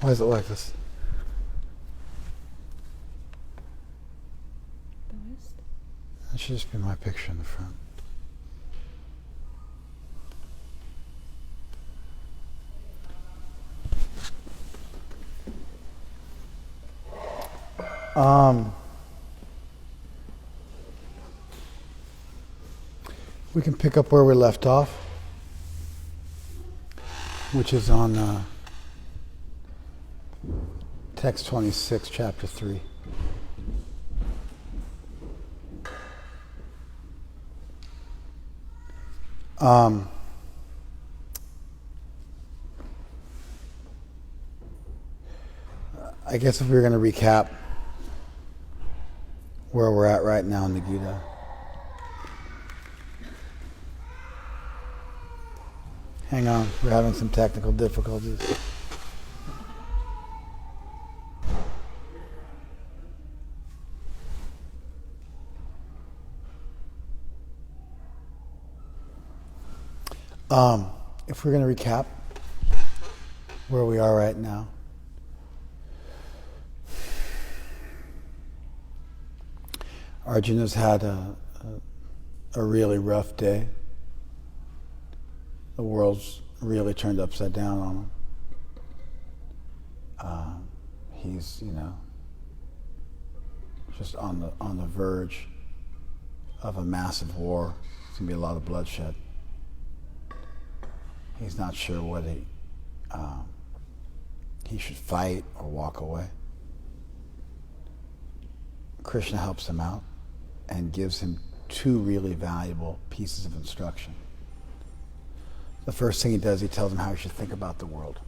Why is it like this? That should just be my picture in the front. We can pick up where we left off, which is on text 26, chapter 3. I guess if we were going to recap where we're at right now in the Gita. Hang on, we're having some technical difficulties. If we're going to recap where we are right now, Arjuna's had a really rough day. The world's really turned upside down on him. He's, just on the verge of a massive war. It's gonna be a lot of bloodshed. He's not sure whether he should fight or walk away. Krishna helps him out and gives him two really valuable pieces of instruction. The first thing he does, he tells him how he should think about the world.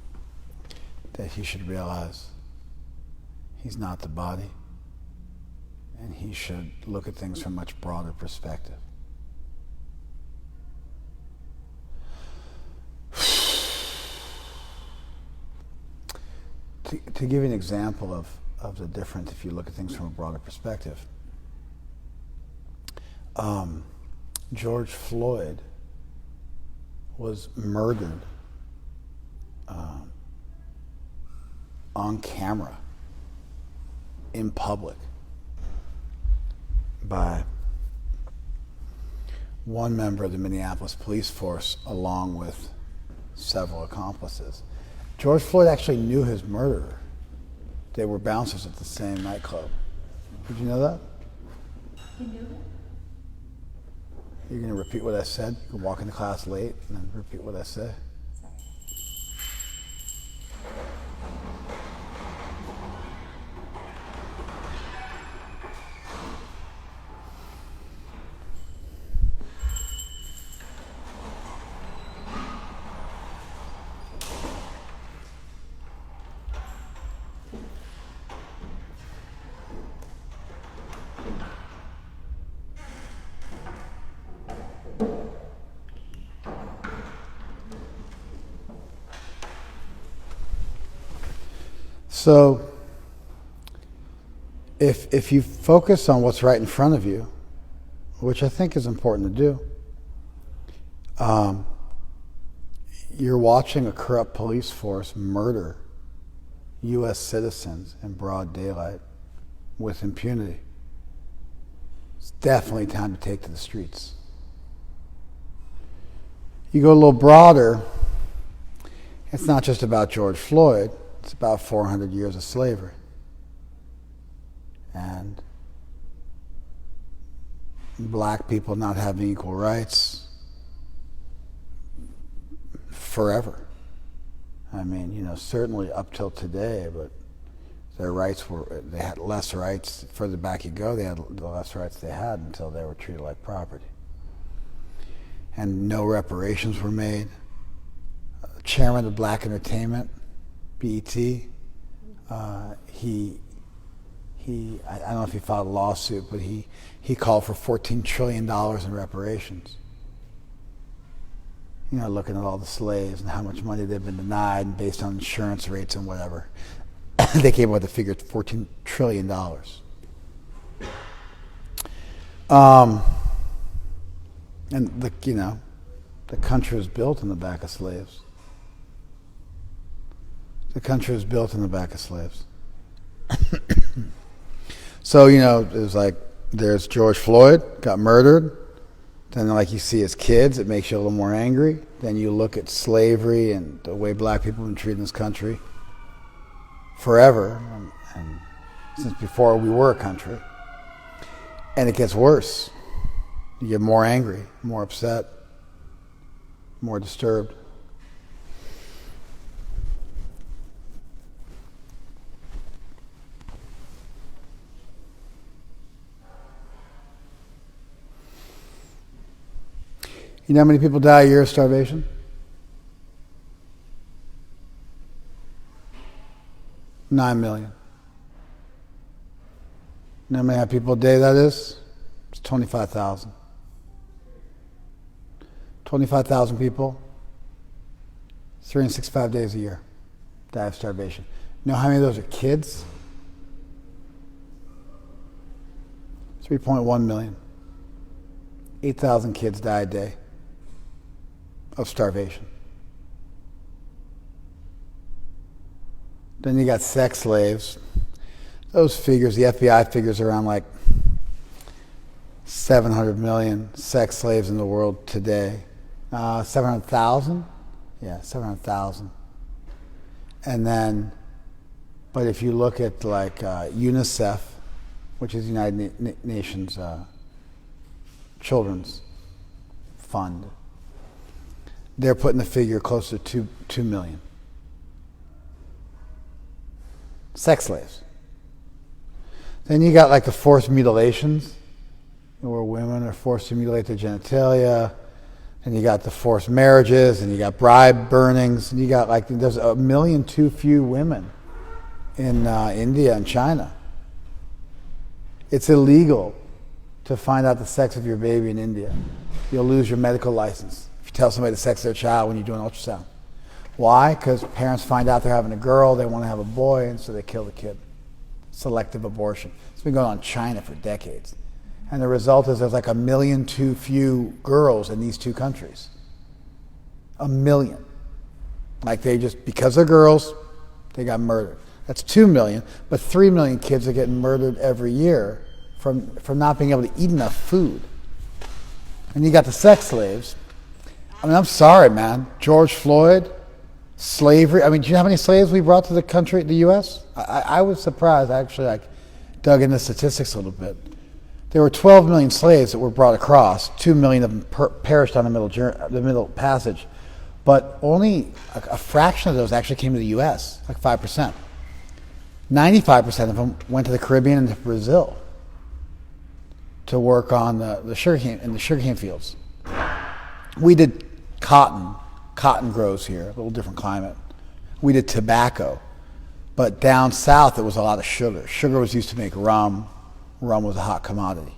That he should realize he's not the body, and he should look at things from a much broader perspective. To give you an example of the difference, if you look at things from a broader perspective, George Floyd was murdered on camera in public by one member of the Minneapolis police force along with several accomplices. George Floyd actually knew his murderer. They were bouncers at the same nightclub. Did you know that? He knew it? You're going to repeat what I said? You can walk into class late and then repeat what I say. Sorry. So, if you focus on what's right in front of you, which I think is important to do, you're watching a corrupt police force murder U.S. citizens in broad daylight with impunity. It's definitely time to take to the streets. You go a little broader, it's not just about George Floyd. It's about 400 years of slavery. And black people not having equal rights forever. I mean, certainly up till today, but their rights they had less rights. Further back you go, they had the less rights they had until they were treated like property. And no reparations were made. Chairman of Black Entertainment, BET, I don't know if he filed a lawsuit, but he called for $14 trillion in reparations. Looking at all the slaves and how much money they've been denied and based on insurance rates and whatever. They came up with the figure $14 trillion. And the country was built on the back of slaves. The country was built on the back of slaves. So, it was like, there's George Floyd, got murdered. Then, like, you see his kids, it makes you a little more angry. Then you look at slavery and the way black people have been treated in this country forever, and since before we were a country. And it gets worse. You get more angry, more upset, more disturbed. You know how many people die a year of starvation? 9 million. You know how many people a day that is? It's 25,000. 25,000 people, 365 days a year, die of starvation. You know how many of those are kids? 3.1 million. 8,000 kids die a day of starvation. Then you got sex slaves. Those figures, the FBI figures around like 700 million sex slaves in the world today. 700,000? Yeah, 700,000. And then, but if you look at like UNICEF, which is the United Nations Children's Fund, they're putting the figure closer to 2 million. Sex slaves. Then you got like the forced mutilations, where women are forced to mutilate their genitalia, and you got the forced marriages, and you got bribe burnings, and you got like, there's 1 million too few women in India and China. It's illegal to find out the sex of your baby in India. You'll lose your medical license if you tell somebody the sex of their child when you do an ultrasound. Why? Because parents find out they're having a girl, they want to have a boy, and so they kill the kid. Selective abortion. It's been going on in China for decades. And the result is there's like 1 million too few girls in these two countries. 1 million. Like they just, because they're girls, they got murdered. That's 2 million, but 3 million kids are getting murdered every year from not being able to eat enough food. And you got the sex slaves. I mean, I'm sorry, man. George Floyd, slavery. I mean, do you know how many slaves we brought to the country, the U.S.? I was surprised. I actually dug into statistics a little bit. There were 12 million slaves that were brought across. 2 million of them perished on the middle passage. But only a fraction of those actually came to the U.S., like 5%. 95% of them went to the Caribbean and to Brazil to work on the sugarcane fields. We did cotton. Cotton grows here, a little different climate. We did tobacco. But down south, it was a lot of sugar. Sugar was used to make rum. Rum was a hot commodity.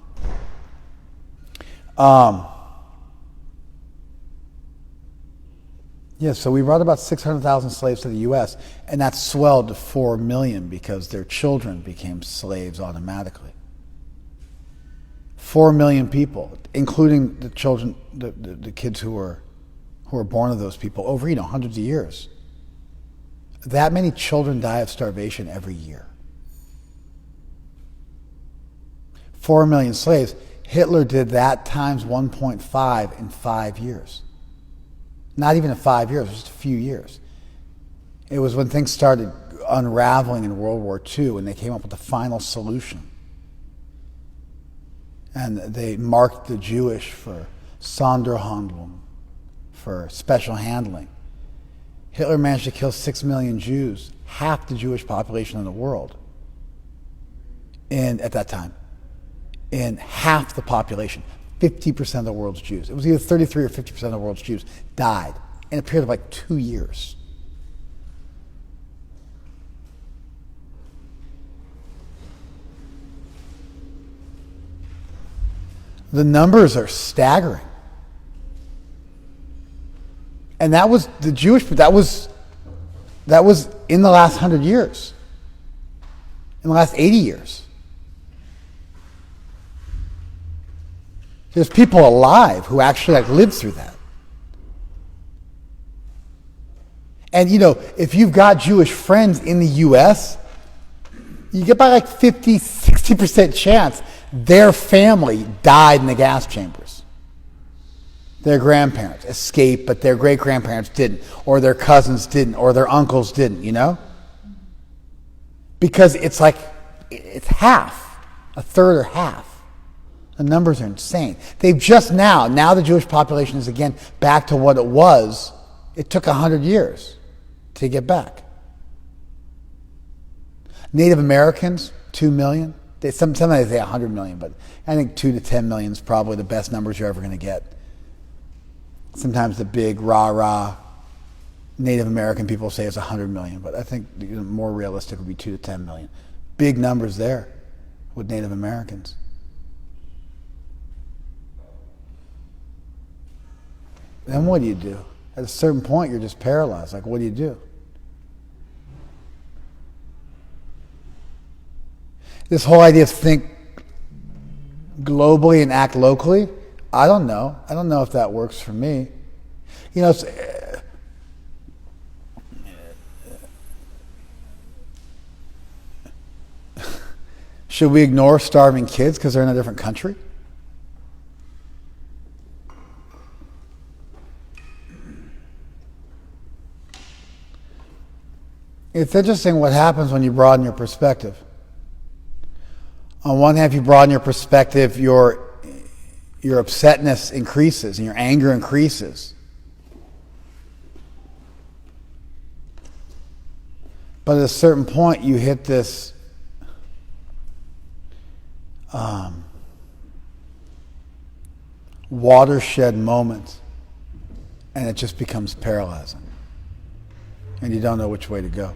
So we brought about 600,000 slaves to the U.S., and that swelled to 4 million because their children became slaves automatically. 4 million people, including the children, the kids who were born of those people over hundreds of years. That many children die of starvation every year. 4 million slaves. Hitler did that times 1.5 in 5 years. Not even in 5 years, just a few years. It was when things started unraveling in World War II and they came up with the final solution. And they marked the Jewish for Sonderhandlung, for special handling. Hitler managed to kill 6 million Jews, half the Jewish population in the world, at that time. In half the population, 50% of the world's Jews. It was either 33 or 50% of the world's Jews died in a period of like 2 years. The numbers are staggering. And that was the Jewish, that was in the last 100 years, in the last 80 years. There's people alive who actually lived through that. And, if you've got Jewish friends in the U.S., you get by like 50, 60% chance their family died in the gas chambers. Their grandparents escaped, but their great-grandparents didn't, or their cousins didn't, or their uncles didn't, Because it's half, a third or half. The numbers are insane. They've just now the Jewish population is again back to what it was. It took 100 years to get back. Native Americans, 2 million. Sometimes they say 100 million, but I think 2 to 10 million is probably the best numbers you're ever going to get. Sometimes the big rah-rah Native American people say it's 100 million, but I think more realistic would be 2 to 10 million. Big numbers there with Native Americans. Then what do you do? At a certain point, you're just paralyzed. Like, what do you do? This whole idea of think globally and act locally, I don't know. I don't know if that works for me. Should we ignore starving kids because they're in a different country? It's interesting what happens when you broaden your perspective. On one hand, if you broaden your perspective, your upsetness increases and your anger increases. But at a certain point, you hit this watershed moment, and it just becomes paralyzing. And you don't know which way to go.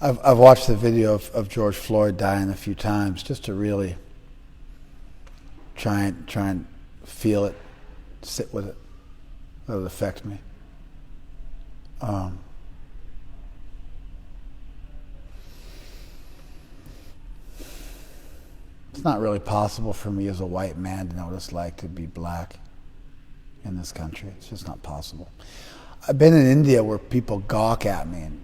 I've watched the video of George Floyd dying a few times just to really try and feel it, sit with it, let it affect me. It's not really possible for me as a white man to know what it's like to be black in this country. It's just not possible. I've been in India where people gawk at me, and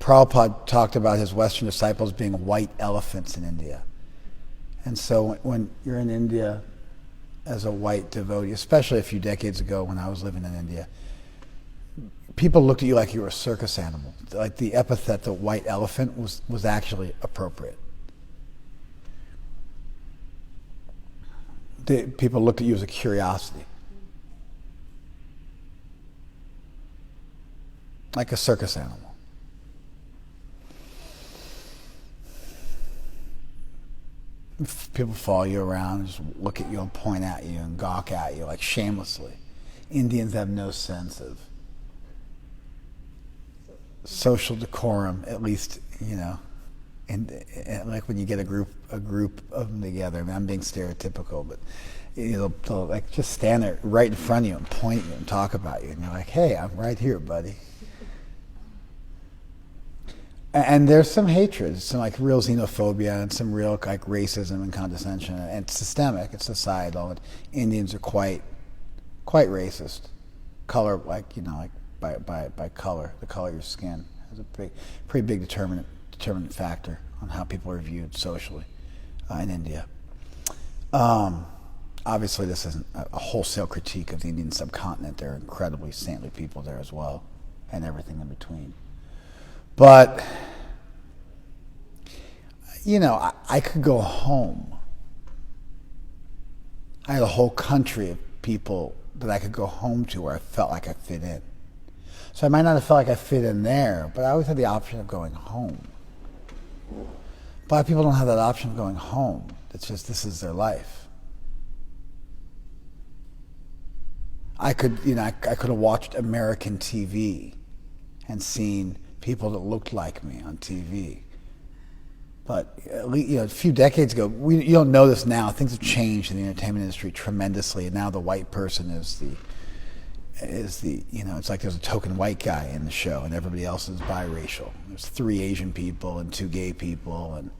Prabhupada talked about his Western disciples being white elephants in India. And so when you're in India as a white devotee, especially a few decades ago when I was living in India, people looked at you like you were a circus animal. Like the epithet, the white elephant, was actually appropriate. People looked at you as a curiosity. Like a circus animal. People follow you around, just look at you and point at you and gawk at you like shamelessly. Indians have no sense of social decorum, at least, and like when you get a group of them together. I mean, I'm being stereotypical, but they'll like just stand there right in front of you and point at you and talk about you, and you're like, "Hey, I'm right here, buddy." And there's some hatred, some like real xenophobia, and some real like racism and condescension, and it's systemic, it's societal. And Indians are quite racist. Color, like by color, the color of your skin has a pretty big determinant factor on how people are viewed socially in India. Obviously, this isn't a wholesale critique of the Indian subcontinent. There are incredibly saintly people there as well, and everything in between. But, I could go home. I had a whole country of people that I could go home to where I felt like I fit in. So I might not have felt like I fit in there, but I always had the option of going home. A lot of people don't have that option of going home. It's just this is their life. I could have watched American TV and seen people that looked like me on TV. But a few decades ago, you don't know this now. Things have changed in the entertainment industry tremendously, and now the white person is the it's like there's a token white guy in the show, and everybody else is biracial. There's 3 Asian people and 2 gay people, and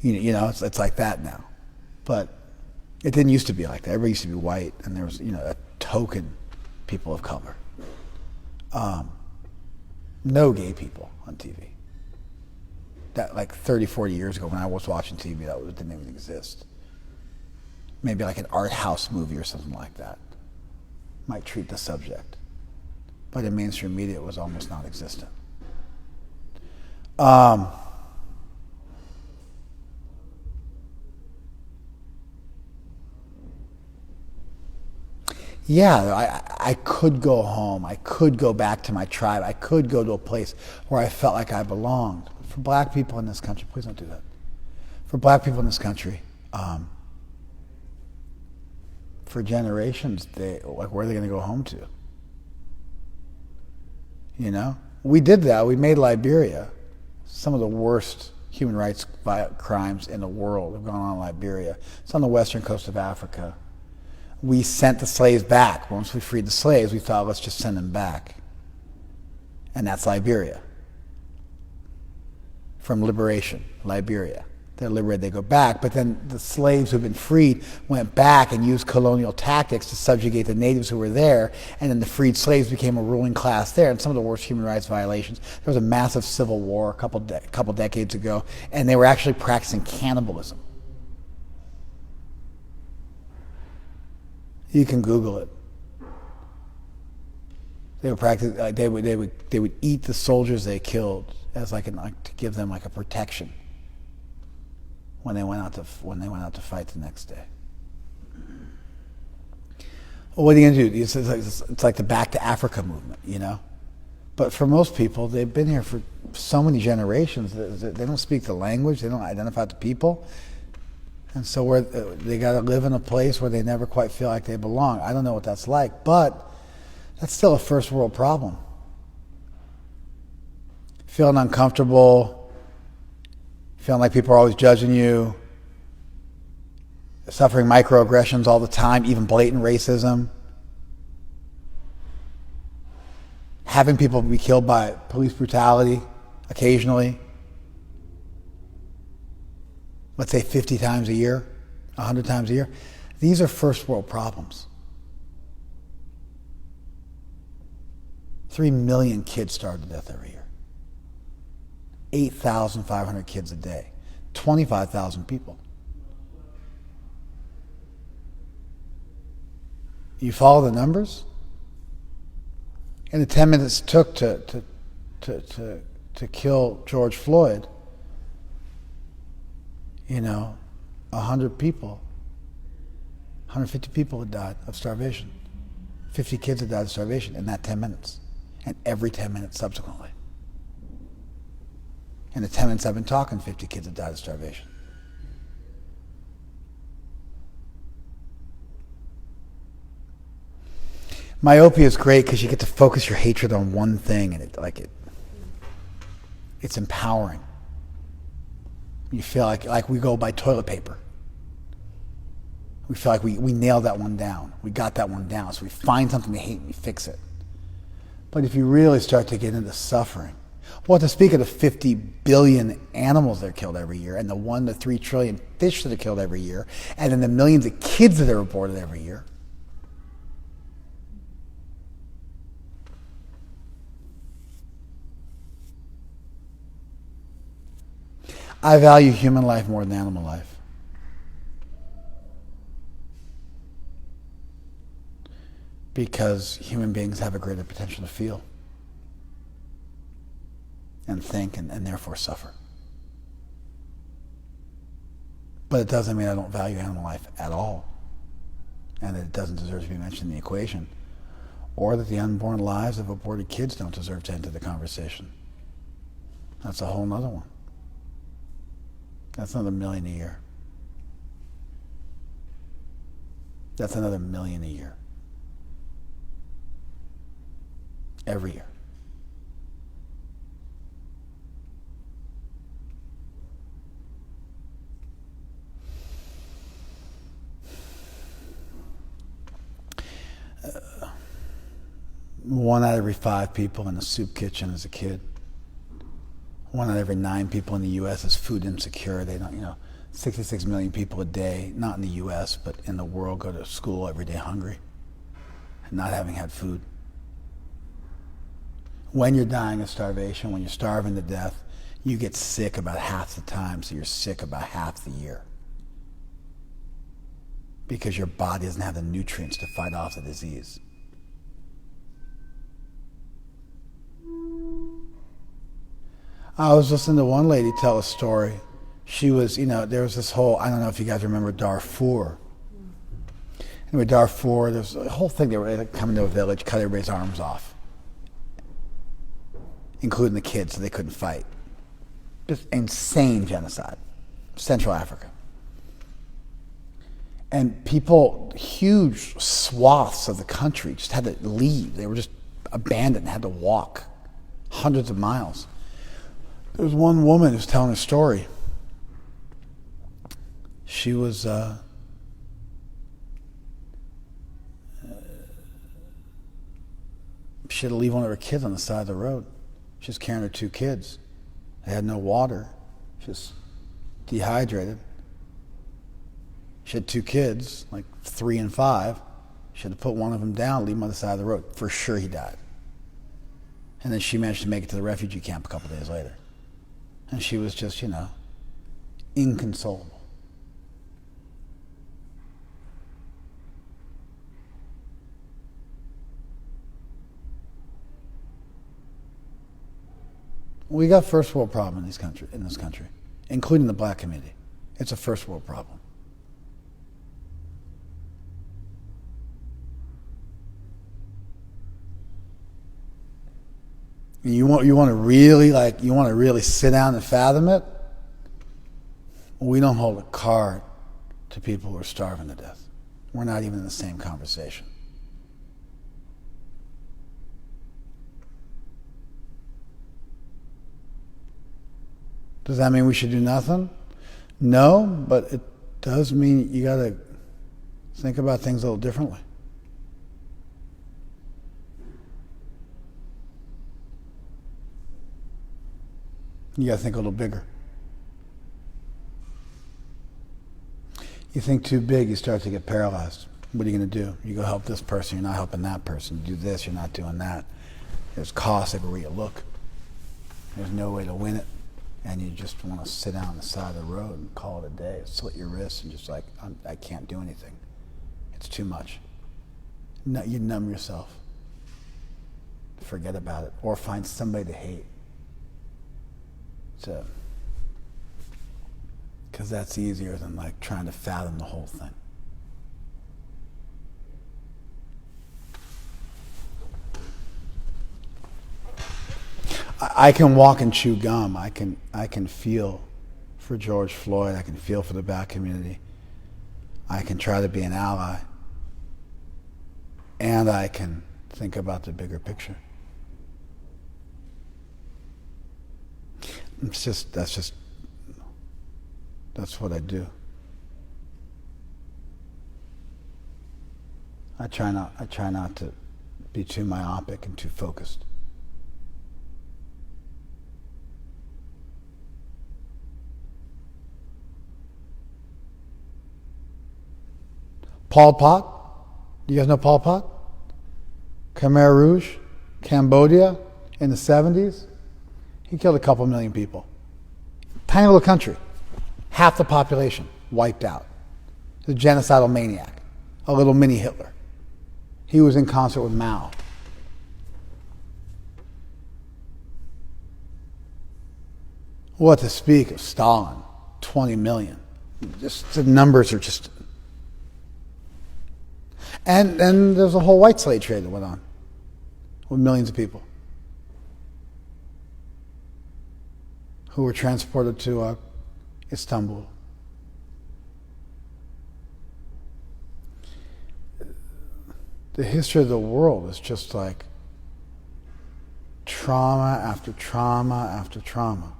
it's like that now. But it didn't used to be like that. Everybody used to be white, and there was a token people of color. No gay people on TV. That like 30, 40 years ago when I was watching TV, that didn't even exist. Maybe like an art house movie or something like that might treat the subject. But in mainstream media, it was almost non-existent. Yeah, I could go home. I could go back to my tribe. I could go to a place where I felt like I belonged. For black people in this country, please don't do that. For black people in this country, for generations, where are they going to go home to? We did that. We made Liberia. Some of the worst human rights crimes in the world have gone on in Liberia. It's on the western coast of Africa. We sent the slaves back. Once we freed the slaves, we thought, let's just send them back. And that's Liberia. From liberation, Liberia. They're liberated, they go back, but then the slaves who've been freed went back and used colonial tactics to subjugate the natives who were there, and then the freed slaves became a ruling class there, and some of the worst human rights violations. There was a massive civil war a couple decades ago, and they were actually practicing cannibalism. You can Google it. They would practice. They would eat the soldiers they killed as to give them like a protection when they went out to fight the next day. Well, what are you going to do? It's like the Back to Africa movement, But for most people, they've been here for so many generations. They don't speak the language. They don't identify with the people. And so they got to live in a place where they never quite feel like they belong. I don't know what that's like, but that's still a first world problem. Feeling uncomfortable, feeling like people are always judging you, suffering microaggressions all the time, even blatant racism, having people be killed by police brutality occasionally. Let's say 50 times a year, 100 times a year. These are first world problems. 3 million kids starve to death every year. 8,500 kids a day. 25,000 people. You follow the numbers? In the 10 minutes it took to kill George Floyd, 100 people, 150 people had died of starvation. 50 kids had died of starvation in that 10 minutes. And every 10 minutes subsequently. In the 10 minutes I've been talking, 50 kids have died of starvation. Myopia is great because you get to focus your hatred on one thing, and it's empowering. You feel like we go by toilet paper. We feel like we nailed that one down. We got that one down. So we find something to hate and we fix it. But if you really start to get into suffering, well, to speak of the 50 billion animals that are killed every year, and the 1 to 3 trillion fish that are killed every year, and then the millions of kids that are aborted every year. I value human life more than animal life. Because human beings have a greater potential to feel and think and therefore suffer. But it doesn't mean I don't value animal life at all, and that it doesn't deserve to be mentioned in the equation, or that the unborn lives of aborted kids don't deserve to enter the conversation. That's a whole nother one. That's another million a year. That's another million a year. Every year. 1 out of every 5 people in a soup kitchen as a kid. 1 out of every 9 people in the U.S. is food insecure. They don't, 66 million people a day, not in the U.S., but in the world, go to school every day hungry and not having had food. When you're dying of starvation, when you're starving to death, you get sick about half the time, so you're sick about half the year. Because your body doesn't have the nutrients to fight off the disease. I was listening to one lady tell a story. She was, there was this whole, I don't know if you guys remember Darfur. Anyway, Darfur, there's a whole thing. They were coming to a village, cut everybody's arms off, including the kids, so they couldn't fight. Just insane genocide. Central Africa. And people, huge swaths of the country just had to leave. They were just abandoned, had to walk hundreds of miles. There was one woman who was telling a story. She was she had to leave one of her kids on the side of the road. She was carrying her 2 kids. They had no water. She was dehydrated. She had 2 kids, like 3 and 5. She had to put one of them down, leave him on the side of the road. For sure he died. And then she managed to make it to the refugee camp a couple days later. And she was just, inconsolable. We got first world problem in this country, including the black community. It's a first world problem. You want to really sit down and fathom it? We don't hold a card to people who are starving to death. We're not even in the same conversation. Does that mean we should do nothing? No, but it does mean you got to think about things a little differently. You got to think a little bigger. You think too big, you start to get paralyzed. What are you going to do? You go help this person, you're not helping that person. You do this, you're not doing that. There's costs everywhere you look. There's no way to win it. And you just want to sit down on the side of the road and call it a day, slit your wrists and just I can't do anything. It's too much. No, you numb yourself. Forget about it. Or find somebody to hate. Because that's easier than trying to fathom the whole thing. I can walk and chew gum. I can feel for George Floyd. I can feel for the black community. I can try to be an ally. And I can think about the bigger picture. That's what I do. I try not to be too myopic and too focused. Pol Pot? Do you guys know Pol Pot? Khmer Rouge, Cambodia in the 70s. He killed a couple million people. Tiny little country. Half the population wiped out. He's a genocidal maniac. A little mini Hitler. He was in concert with Mao. What to speak of Stalin? 20 million. Just the numbers are just... And there's a whole white slave trade that went on with millions of people who were transported to Istanbul. The history of the world is just like trauma after trauma after trauma.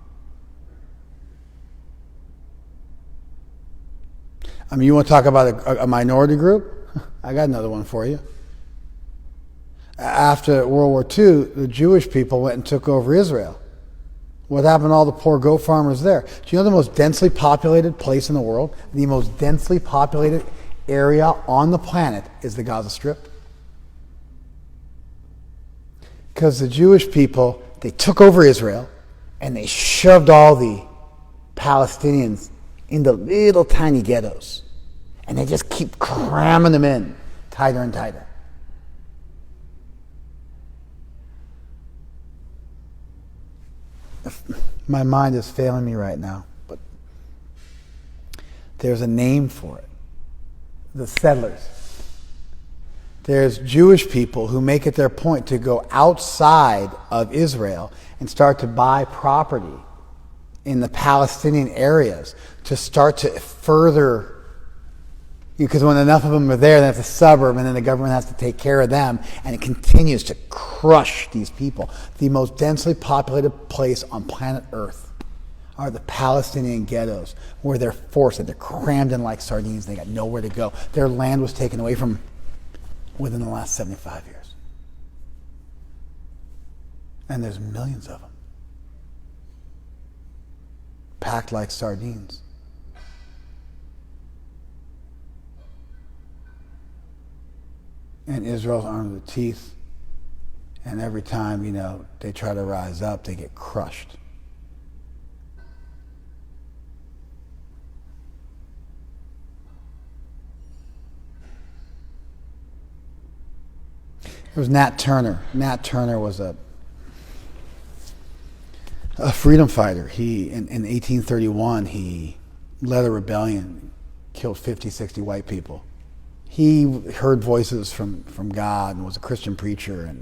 I mean, you want to talk about a minority group? I got another one for you. After World War II, the Jewish people went and took over Israel. What happened to all the poor goat farmers there? Do you know the most densely populated place in the world? The most densely populated area on the planet is the Gaza Strip. Because the Jewish people, they took over Israel and they shoved all the Palestinians into little tiny ghettos. And they just keep cramming them in tighter and tighter. My mind is failing me right now, but there's a name for it. The settlers. There's Jewish people who make it their point to go outside of Israel and start to buy property in the Palestinian areas to start to further, because when enough of them are there, then it's a suburb, and then the government has to take care of them, and it continues to crush these people. The most densely populated place on planet Earth are the Palestinian ghettos, where they're forced, they're crammed in like sardines, they got nowhere to go. Their land was taken away from them within the last 75 years. And there's millions of them, packed like sardines. And Israel's armed with teeth, and every time, they try to rise up, they get crushed. It was Nat Turner. Nat Turner was a freedom fighter. In 1831, he led a rebellion, killed 50, 60 white people. He heard voices from God and was a Christian preacher,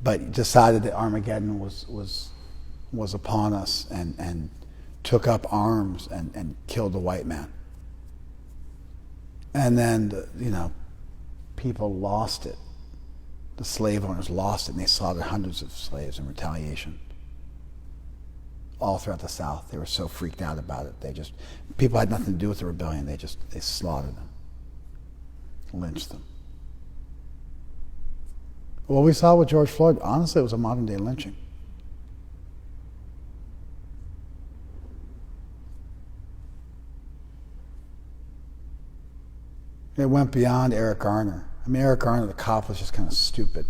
but decided that Armageddon was upon us and took up arms and killed the white man. And then, people lost it. The slave owners lost it, and they slaughtered hundreds of slaves in retaliation. All throughout the South. They were so freaked out about it. People had nothing to do with the rebellion. They slaughtered them. Lynched them. What we saw with George Floyd, honestly, it was a modern day lynching. It went beyond Eric Garner. Eric Garner, the cop, was just kind of stupid.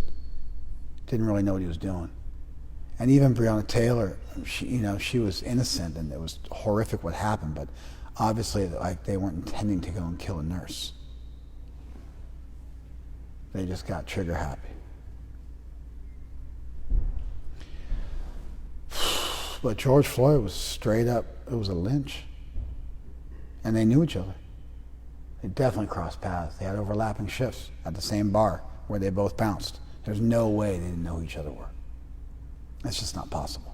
Didn't really know what he was doing. And even Breonna Taylor, she was innocent, and it was horrific what happened, but obviously, they weren't intending to go and kill a nurse. They just got trigger happy. But George Floyd was straight up, it was a lynch. And they knew each other. They definitely crossed paths. They had overlapping shifts at the same bar where they both bounced. There's no way they didn't know who each other were. That's just not possible.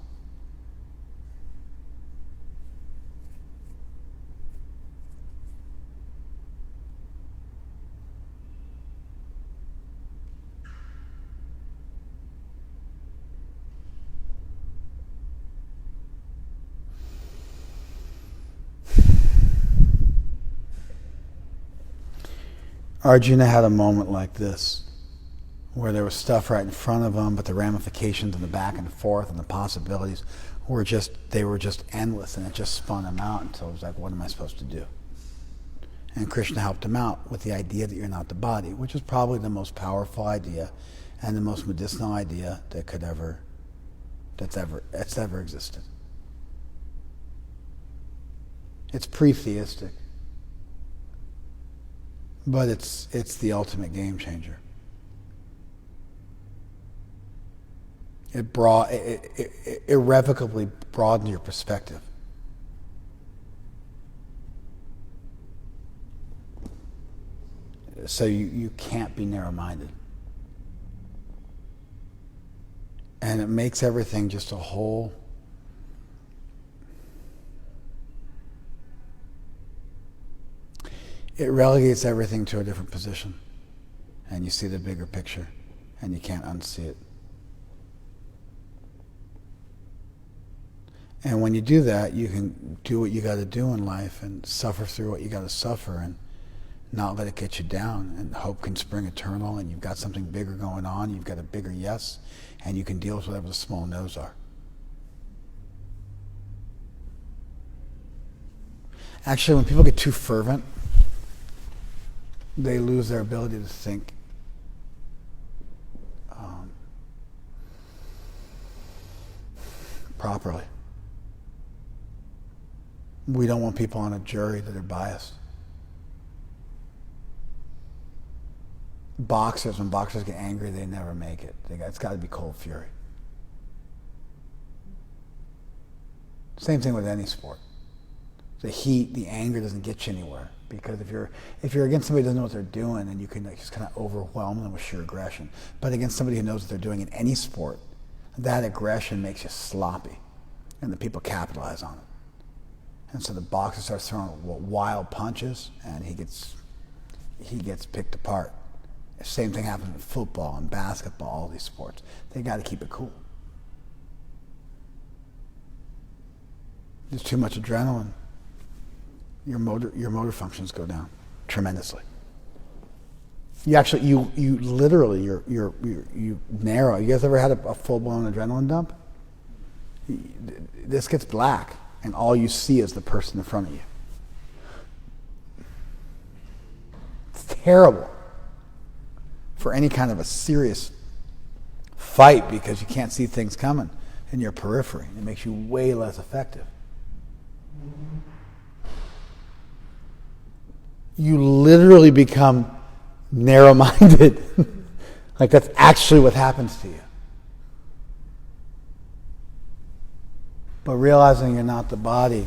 Arjuna had a moment like this, where there was stuff right in front of him, but the ramifications and the back and forth and the possibilities were just endless, and it just spun him out until it was like, what am I supposed to do? And Krishna helped him out with the idea that you're not the body, which is probably the most powerful idea and the most medicinal idea that's ever existed. It's pre-theistic. But it's the ultimate game changer. It irrevocably broadened your perspective. So you can't be narrow-minded. And it makes everything just a whole. It relegates everything to a different position, and you see the bigger picture, and you can't unsee it. And when you do that, you can do what you got to do in life and suffer through what you got to suffer, and not let it get you down, and hope can spring eternal, and you've got something bigger going on, you've got a bigger yes, and you can deal with whatever the small no's are. Actually, when people get too fervent, they lose their ability to think properly. We don't want people on a jury that are biased. Boxers, when boxers get angry, they never make it. It's got to be cold fury. Same thing with any sport. The heat, the anger doesn't get you anywhere, because if you're against somebody who doesn't know what they're doing, then you can just kind of overwhelm them with sheer aggression. But against somebody who knows what they're doing in any sport, that aggression makes you sloppy, and the people capitalize on it. And so the boxer starts throwing wild punches, and he gets picked apart. The same thing happens in football and basketball, all these sports. They got to keep it cool. There's too much adrenaline. Your motor functions go down tremendously. You literally narrow. You guys ever had a full-blown adrenaline dump? This gets black, and all you see is the person in front of you. It's terrible for any kind of a serious fight, because you can't see things coming in your periphery. It makes you way less effective. You literally become narrow-minded. Like, that's actually what happens to you. But realizing you're not the body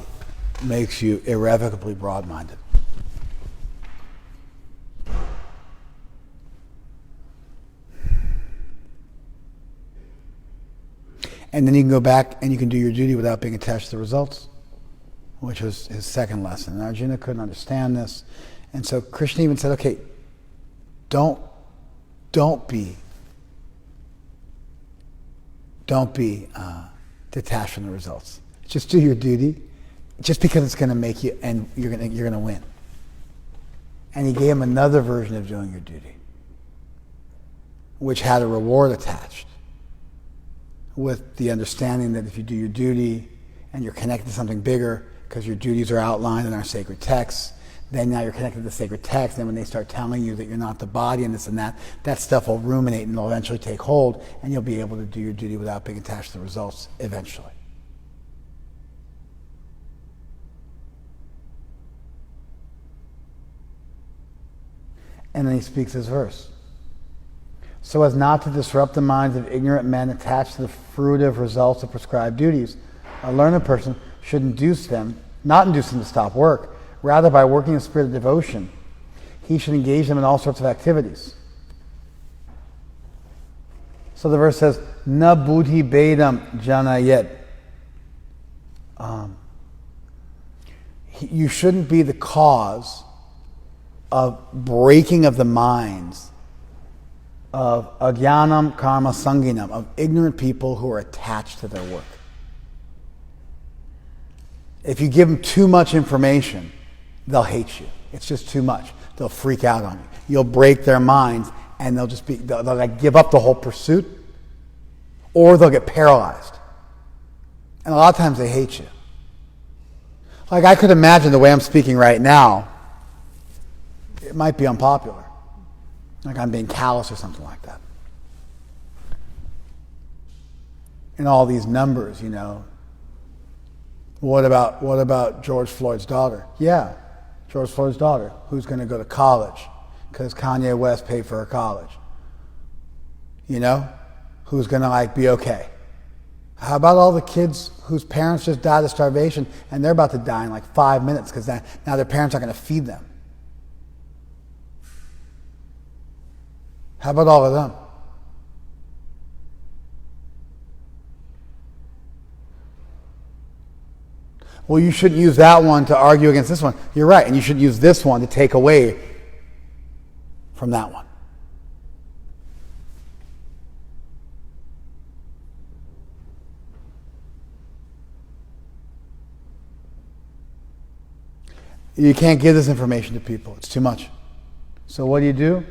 makes you irrevocably broad-minded. And then you can go back and you can do your duty without being attached to the results, which was his second lesson. And Arjuna couldn't understand this. And so Krishna even said, okay, don't be detached from the results. Just do your duty, just because it's going to make you, and you're going to win. And he gave him another version of doing your duty, which had a reward attached, with the understanding that if you do your duty and you're connected to something bigger, because your duties are outlined in our sacred texts, then now you're connected to the sacred text, and when they start telling you that you're not the body and this and that, that stuff will ruminate and will eventually take hold, and you'll be able to do your duty without being attached to the results eventually. And then he speaks this verse. So as not to disrupt the minds of ignorant men attached to the fruitive results of prescribed duties, a learned person should not induce them to stop work. Rather, by working in a spirit of devotion, he should engage them in all sorts of activities. So the verse says, Na buddhi bedam janayet. You shouldn't be the cause of breaking of the minds of ajnanam karma sanginam, of ignorant people who are attached to their work. If you give them too much information, they'll hate you. It's just too much. They'll freak out on you. You'll break their minds, and they'll like give up the whole pursuit, or they'll get paralyzed. And a lot of times they hate you. Like, I could imagine the way I'm speaking right now, it might be unpopular. Like I'm being callous or something like that. And all these numbers, What about George Floyd's daughter? Yeah, George Floyd's daughter, who's going to go to college because Kanye West paid for her college. Who's going to be okay? How about all the kids whose parents just died of starvation and they're about to die in 5 minutes because now their parents aren't going to feed them? How about all of them? Well, you shouldn't use that one to argue against this one. You're right, and you should use this one to take away from that one. You can't give this information to people. It's too much. So what do?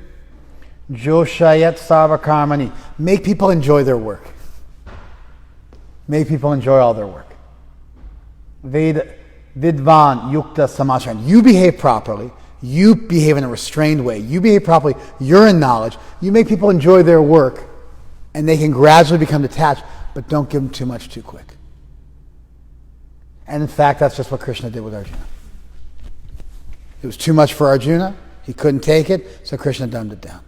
Joshayat sarvakarmani. Make people enjoy their work. Make people enjoy all their work. Vidvan yukta samachan. You behave properly. You behave in a restrained way. You behave properly. You're in knowledge. You make people enjoy their work, and they can gradually become detached, but don't give them too much too quick. And in fact, that's just what Krishna did with Arjuna. It was too much for Arjuna. He couldn't take it, so Krishna dumbed it down.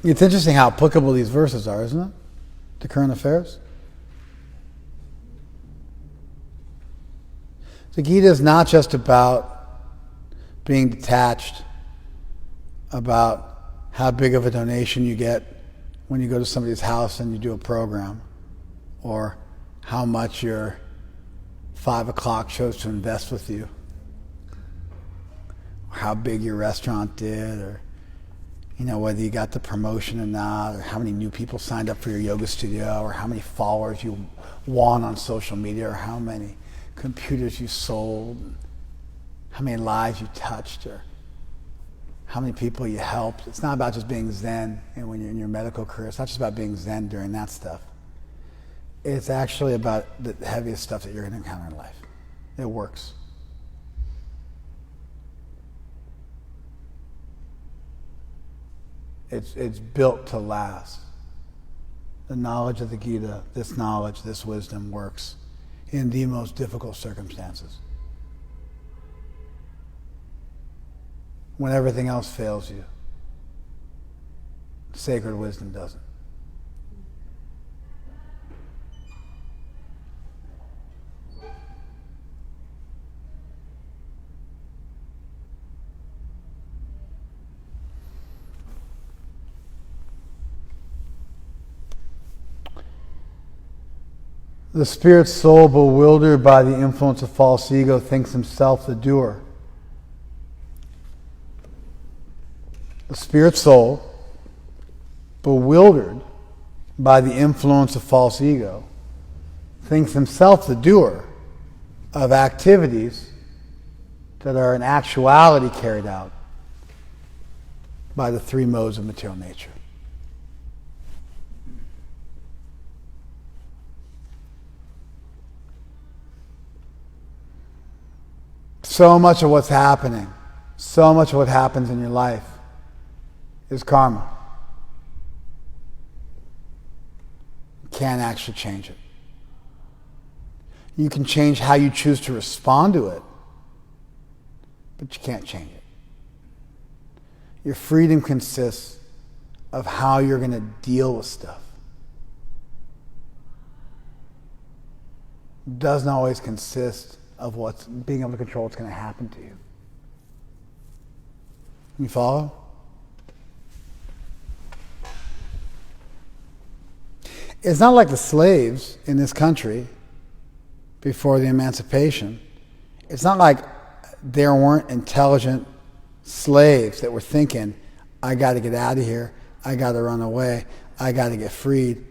It's interesting how applicable these verses are, isn't it, to current affairs? The Gita is not just about being detached, about how big of a donation you get when you go to somebody's house and you do a program, or how much your 5 o'clock chose to invest with you, or how big your restaurant did, or whether you got the promotion or not, or how many new people signed up for your yoga studio, or how many followers you won on social media, or how many computers you sold, how many lives you touched, or how many people you helped. It's not about just being Zen and when you're in your medical career. It's not just about being Zen during that stuff. It's actually about the heaviest stuff that you're going to encounter in life. It works. It's built to last. The knowledge of the Gita, this knowledge, this wisdom works in the most difficult circumstances. When everything else fails you, sacred wisdom doesn't. The spirit soul, bewildered by the influence of false ego, thinks himself the doer. The spirit soul, bewildered by the influence of false ego, thinks himself the doer of activities that are in actuality carried out by the 3 modes of material nature. So much of what's happening, so much of what happens in your life is karma. You can't actually change it. You can change how you choose to respond to it, but you can't change it. Your freedom consists of how you're going to deal with stuff. It doesn't always consist of what's being able to control what's going to happen to you. You follow? It's not like the slaves in this country before the emancipation. It's not like there weren't intelligent slaves that were thinking, I got to get out of here, I got to run away, I got to get freed,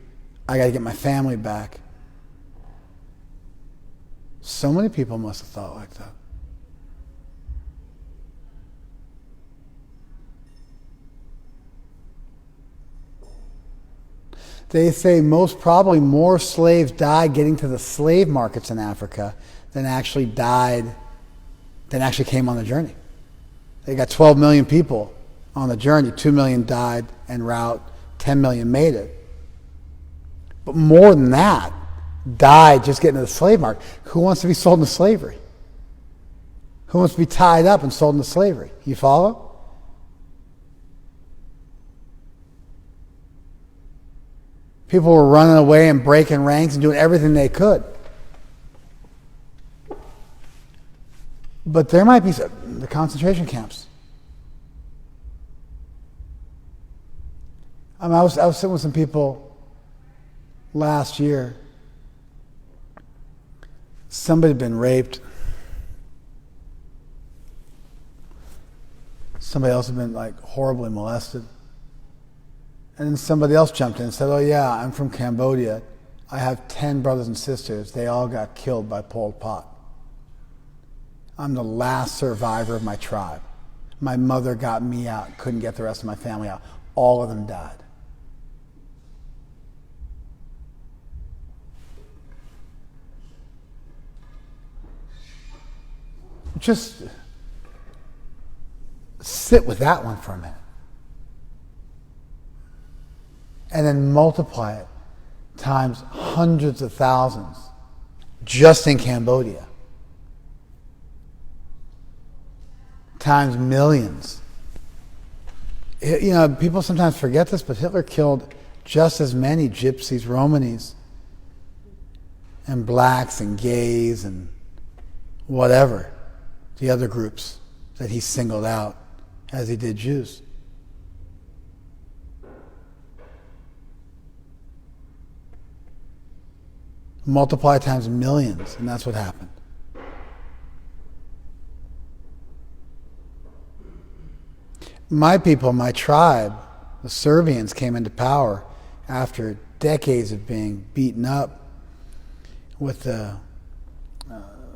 I got to get my family back. So many people must have thought like that. They say most probably more slaves died getting to the slave markets in Africa than actually came on the journey. They got 12 million people on the journey. 2 million died en route. 10 million made it. But more than that died just getting to the slave market. Who wants to be sold into slavery? Who wants to be tied up and sold into slavery? You follow? People were running away and breaking ranks and doing everything they could. But there might be the concentration camps. I was sitting with some people last year. Somebody had been raped. Somebody else had been horribly molested. And then somebody else jumped in and said, oh yeah, I'm from Cambodia. I have 10 brothers and sisters. They all got killed by Pol Pot. I'm the last survivor of my tribe. My mother got me out, couldn't get the rest of my family out. All of them died. Just sit with that one for a minute. And then multiply it times hundreds of thousands just in Cambodia. Times millions. People sometimes forget this, but Hitler killed just as many gypsies, Romanis, and blacks and gays and whatever, the other groups that he singled out as he did Jews. Multiply times millions, and that's what happened. My people, my tribe, the Serbians, came into power after decades of being beaten up with the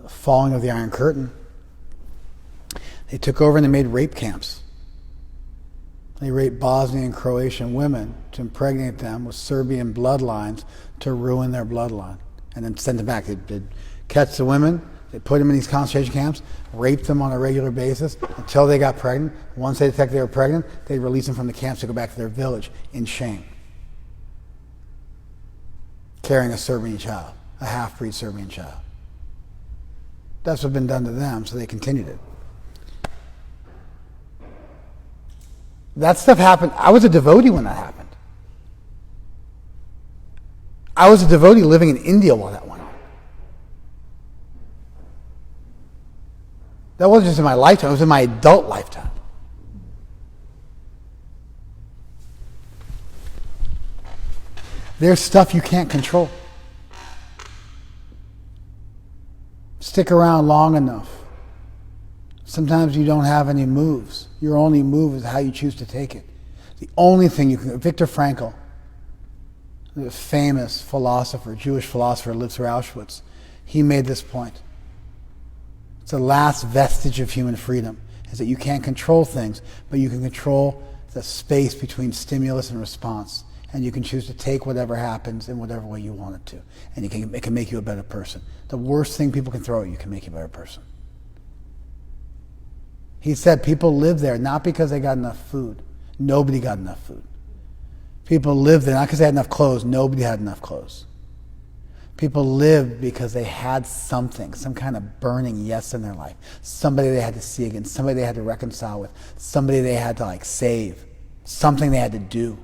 falling of the Iron Curtain. They took over and they made rape camps. They raped Bosnian and Croatian women to impregnate them with Serbian bloodlines to ruin their bloodline and then send them back. They'd catch the women, they'd put them in these concentration camps, rape them on a regular basis until they got pregnant. Once they detected they were pregnant, they'd release them from the camps to go back to their village in shame, carrying a Serbian child, a half-breed Serbian child. That's what's been done to them, so they continued it. That stuff happened. I was a devotee when that happened. I was a devotee living in India while that went on. That wasn't just in my lifetime, it was in my adult lifetime. There's stuff you can't control. Stick around long enough. Sometimes you don't have any moves. Your only move is how you choose to take it. The only thing you can... Viktor Frankl, the famous philosopher, Jewish philosopher, lived through Auschwitz. He made this point. It's the last vestige of human freedom, is that you can't control things, but you can control the space between stimulus and response. And you can choose to take whatever happens in whatever way you want it to. And it can make you a better person. The worst thing people can throw at you can make you a better person. He said people live there not because they got enough food. Nobody got enough food. People lived there not because they had enough clothes. Nobody had enough clothes. People lived because they had something, some kind of burning yes in their life. Somebody they had to see again. Somebody they had to reconcile with. Somebody they had to save. Something they had to do.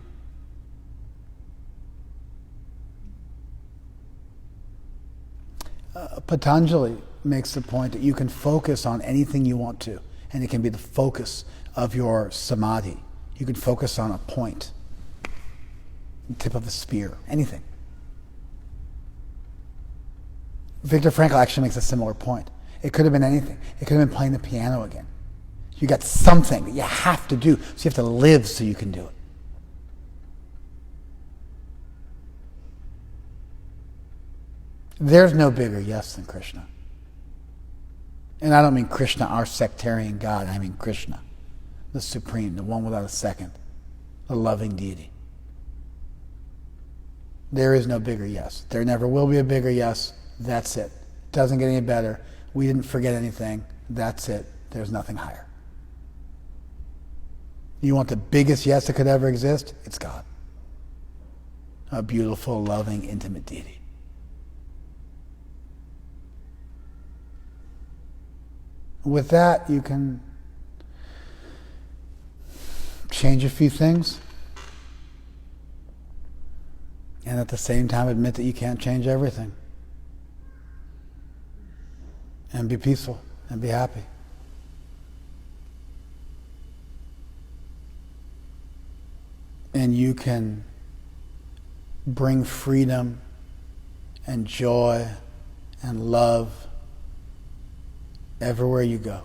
Patanjali makes the point that you can focus on anything you want to, and it can be the focus of your samadhi. You can focus on a point, the tip of a spear, anything. Viktor Frankl actually makes a similar point. It could have been anything. It could have been playing the piano again. You got something that you have to do, so you have to live so you can do it. There's no bigger yes than Krishna. And I don't mean Krishna, our sectarian God. I mean Krishna, the supreme, the one without a second, the loving deity. There is no bigger yes. There never will be a bigger yes. That's it. Doesn't get any better. We didn't forget anything. That's it. There's nothing higher. You want the biggest yes that could ever exist? It's God. A beautiful, loving, intimate deity. With that, you can change a few things, and at the same time admit that you can't change everything. And be peaceful and be happy. And and you can bring freedom and joy and love everywhere you go.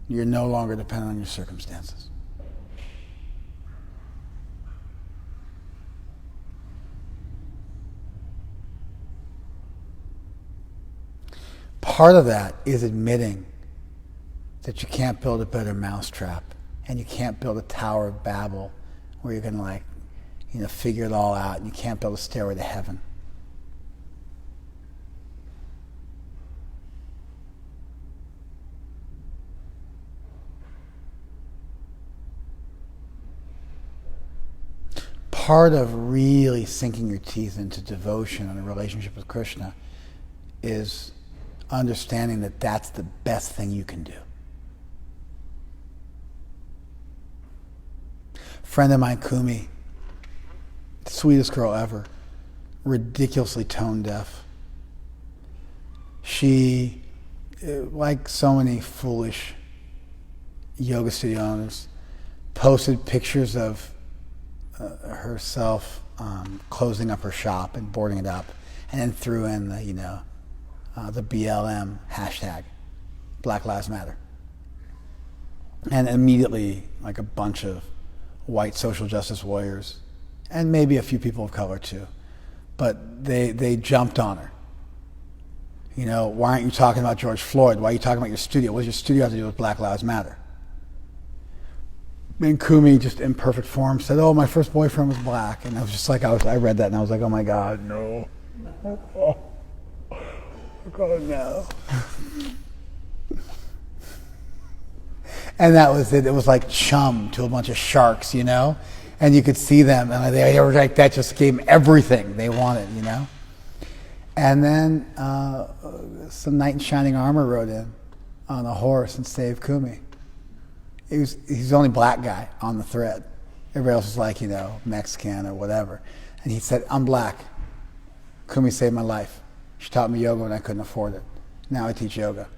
You're no longer dependent on your circumstances. Part of that is admitting that you can't build a better mousetrap and you can't build a Tower of Babel where you're going to figure it all out, and you can't build a stairway to heaven. Part of really sinking your teeth into devotion and a relationship with Krishna is understanding that that's the best thing you can do. Friend of mine, Kumi, sweetest girl ever, ridiculously tone deaf. She, like so many foolish yoga studio owners, posted pictures of herself closing up her shop and boarding it up, and then threw in the BLM hashtag, Black Lives Matter. And immediately, like a bunch of white social justice warriors, and maybe a few people of color too, but they jumped on her. Why aren't you talking about George Floyd? Why are you talking about your studio? What does your studio have to do with Black Lives Matter? And Kumi, just in perfect form, said, "Oh, my first boyfriend was black." And I was just like, I read that and I was like, "Oh my God, no. Oh, God, no." And that was it. It was like chum to a bunch of sharks, And you could see them, and they were like, that just gave them everything they wanted, And then some knight in shining armor rode in on a horse and saved Kumi. He's the only black guy on the thread. Everybody else was like, Mexican or whatever. And he said, "I'm black. Kumi saved my life. She taught me yoga when I couldn't afford it. Now I teach yoga.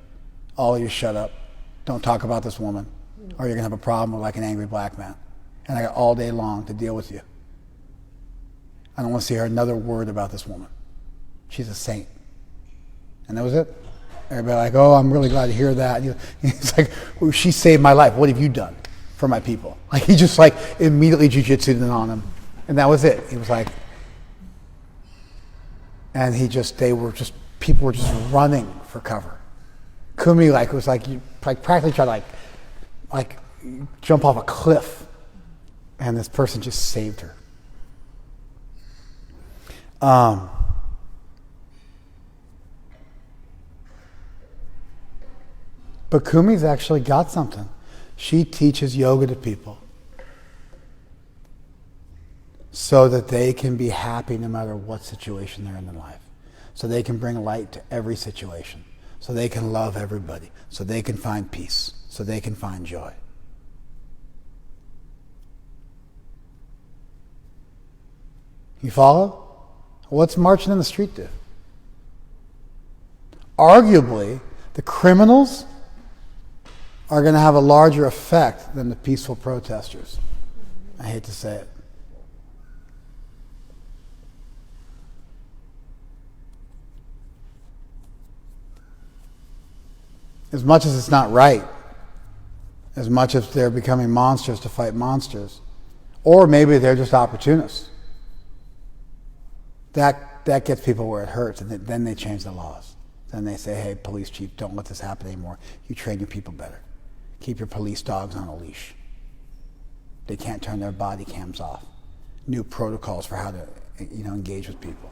All of you shut up. Don't talk about this woman, or you're going to have a problem with like an angry black man. And I got all day long to deal with you. I don't want to see her another word about this woman. She's a saint." And that was it. Everybody like, "Oh, I'm really glad to hear that." He's like, "Well, she saved my life. What have you done for my people?" Like he just like immediately jujitsu'd on him. And that was it. He was like, and people were just running for cover. Kumi was like practically tried to like jump off a cliff, and this person just saved her. But Kumi's actually got something. She teaches yoga to people so that they can be happy no matter what situation they're in life. So they can bring light to every situation. So they can love everybody. So they can find peace. So they can find joy. You follow? What's marching in the street do? Arguably, the criminals are going to have a larger effect than the peaceful protesters. I hate to say it. As much as it's not right, as much as they're becoming monsters to fight monsters, or maybe they're just opportunists, that gets people where it hurts, and then they change the laws. Then they say, "Hey, police chief, don't let this happen anymore. You train your people better. Keep your police dogs on a leash. They can't turn their body cams off. New protocols for how to, engage with people."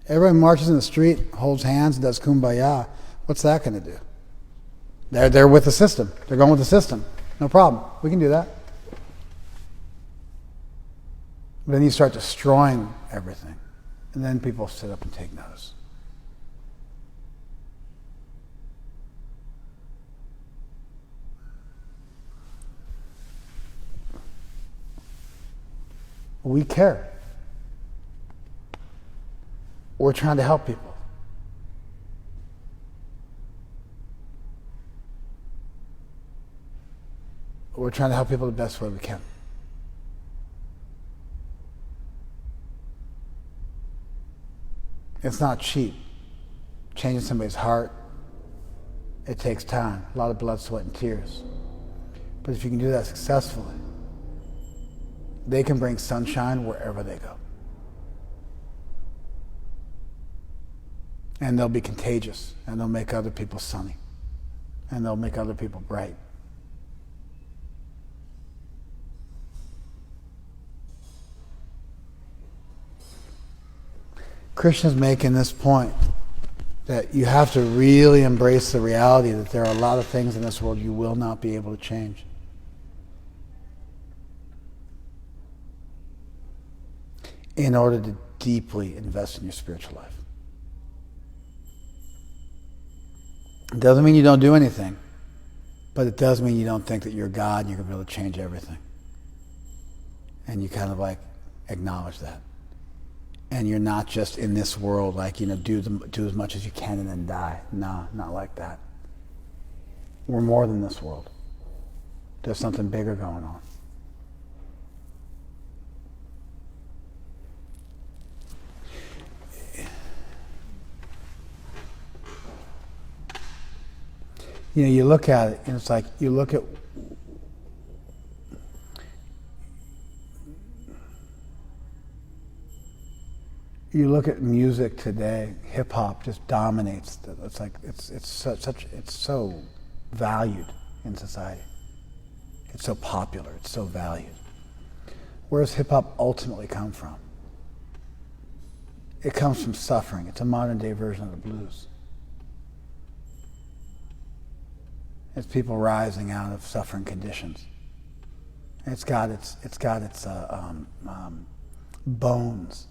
Everyone marches in the street, holds hands, does kumbaya. What's that going to do? They're with the system. They're going with the system. No problem. We can do that. But then you start destroying everything, and then people sit up and take notice. We care. We're trying to help people. we're trying to help people the best way we can. It's not cheap. Changing somebody's heart, it takes time, a lot of blood, sweat, and tears. But if you can do that successfully, they can bring sunshine wherever they go. And they'll be contagious, and they'll make other people sunny, and they'll make other people bright. Krishna's making this point that you have to really embrace the reality that there are a lot of things in this world you will not be able to change. In order to deeply invest in your spiritual life. It doesn't mean you don't do anything, but it does mean you don't think that you're God and you're going to be able to change everything. And you kind of like acknowledge that. And you're not just in this world like, do as much as you can and then die. No, not like that. We're more than this world. There's something bigger going on. You look at it, and it's like you look at music today. Hip hop just dominates. It's like it's so valued in society. It's so popular. It's so valued. Where does hip hop ultimately come from? It comes from suffering. It's a modern day version of the blues. It's people rising out of suffering conditions. It's got its bones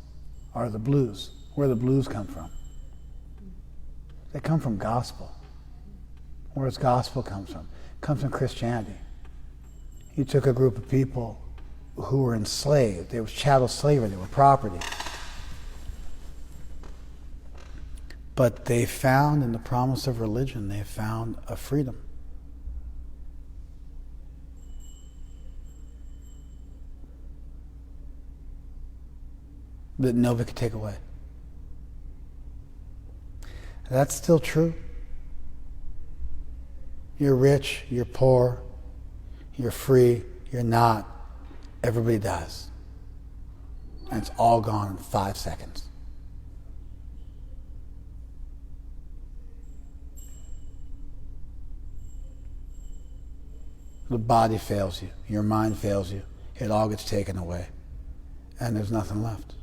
are the blues. Where the blues come from? They come from gospel. Where does gospel come from? It comes from Christianity. You took a group of people who were enslaved. There was chattel slavery. They were property. But they found in the promise of religion, they found a freedom. That nobody could take away. That's still true. You're rich, you're poor, you're free, you're not. Everybody dies. And it's all gone in 5 seconds. The body fails you, your mind fails you, it all gets taken away, and there's nothing left.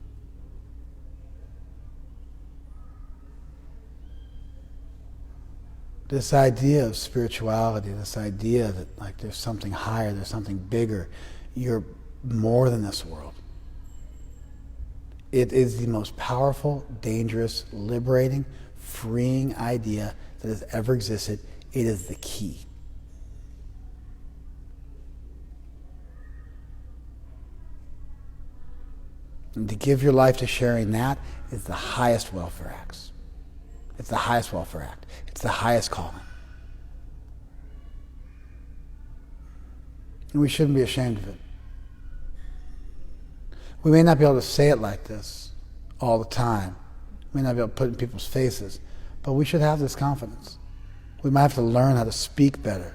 This idea of spirituality, this idea that like there's something higher, there's something bigger, you're more than this world. It is the most powerful, dangerous, liberating, freeing idea that has ever existed. It is the key. And to give your life to sharing that is the highest welfare acts. It's the highest welfare act. It's the highest calling. And we shouldn't be ashamed of it. We may not be able to say it like this all the time. We may not be able to put it in people's faces, but we should have this confidence. We might have to learn how to speak better.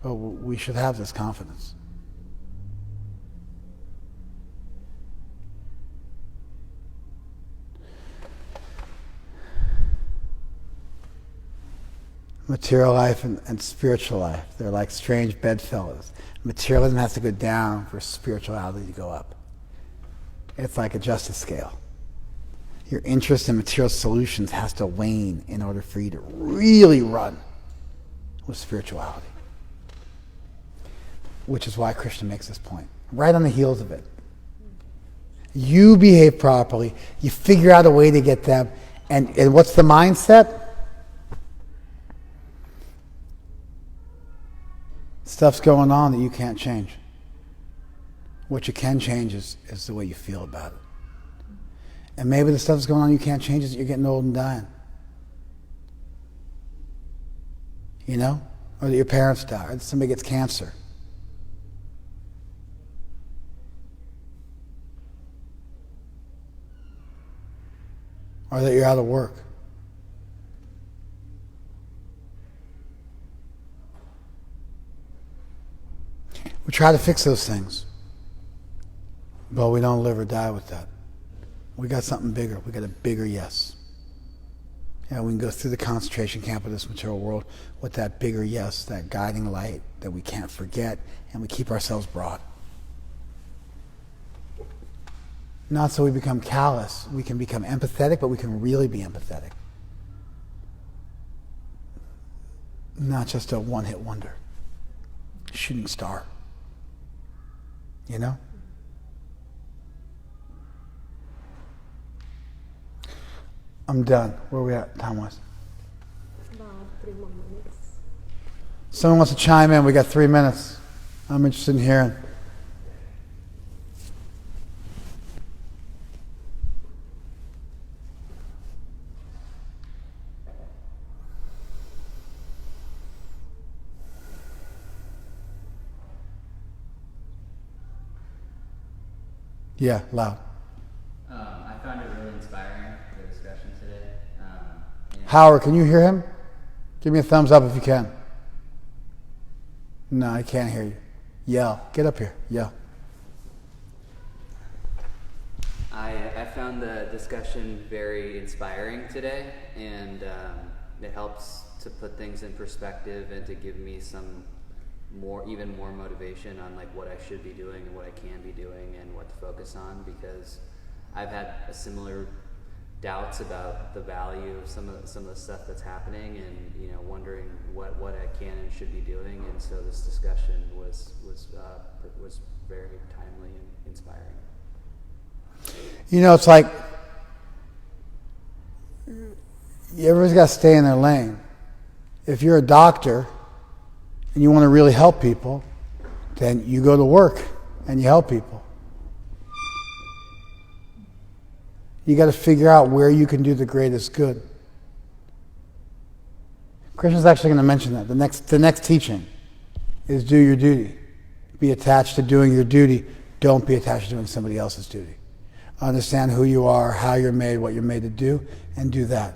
But we should have this confidence. Material life and spiritual life, they're like strange bedfellows. Materialism has to go down for spirituality to go up. It's like a justice scale. Your interest in material solutions has to wane in order for you to really run with spirituality. Which is why Krishna makes this point, right on the heels of it. You behave properly, you figure out a way to get them, and what's the mindset? Stuff's going on that you can't change. What you can change is the way you feel about it. And maybe the stuff that's going on you can't change is that you're getting old and dying. or that your parents die, or that somebody gets cancer. Or that you're out of work. We try to fix those things, but we don't live or die with that. We got something bigger. We got a bigger yes. Yeah, we can go through the concentration camp of this material world with that bigger yes, that guiding light that we can't forget, and we keep ourselves broad. Not so we become callous. We can become empathetic, but we can really be empathetic. Not just a one-hit wonder. Shooting star. You know? I'm done. Where are we at time-wise? About 3 more minutes. Someone wants to chime in. We got 3 minutes. I'm interested in hearing. Yeah, loud. I found it really inspiring, the discussion today. Howard, can you hear him? Give me a thumbs up if you can. No, I can't hear you. Yell. Get up here. Yell. I found the discussion very inspiring today, and it helps to put things in perspective and to give me some even more motivation on like what I should be doing and what I can be doing and what to focus on, because I've had a similar doubts about the value of some of the stuff that's happening, and wondering what I can and should be doing. And so this discussion was very timely and inspiring. It's like everybody's got to stay in their lane. If you're a doctor and you want to really help people, then you go to work and you help people. You got to figure out where you can do the greatest good. Krishna's actually going to mention that. The next teaching is do your duty. Be attached to doing your duty. Don't be attached to doing somebody else's duty. Understand who you are, how you're made, what you're made to do, and do that.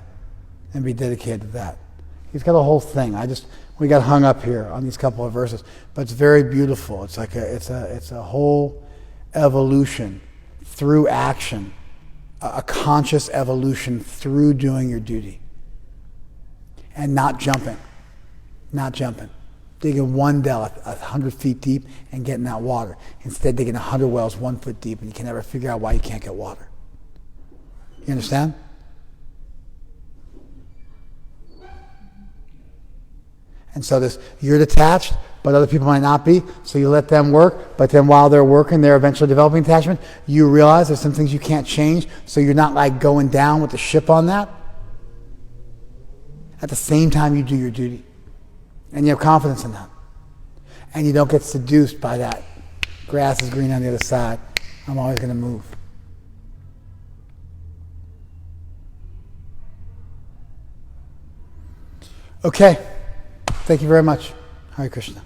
And be dedicated to that. He's got a whole thing. We got hung up here on these couple of verses, but it's very beautiful. It's like it's a whole evolution through action, a conscious evolution through doing your duty, and not jumping, digging one dell 100 feet deep and getting that water. Instead, digging 100 wells 1 foot deep, and you can never figure out why you can't get water. You understand? And so you're detached, but other people might not be, so you let them work, but then while they're working, they're eventually developing attachment. You realize there's some things you can't change, so you're not like going down with the ship on that. At the same time, you do your duty. And you have confidence in that. And you don't get seduced by that. Grass is green on the other side. I'm always going to move. Okay. Thank you very much. Hare Krishna.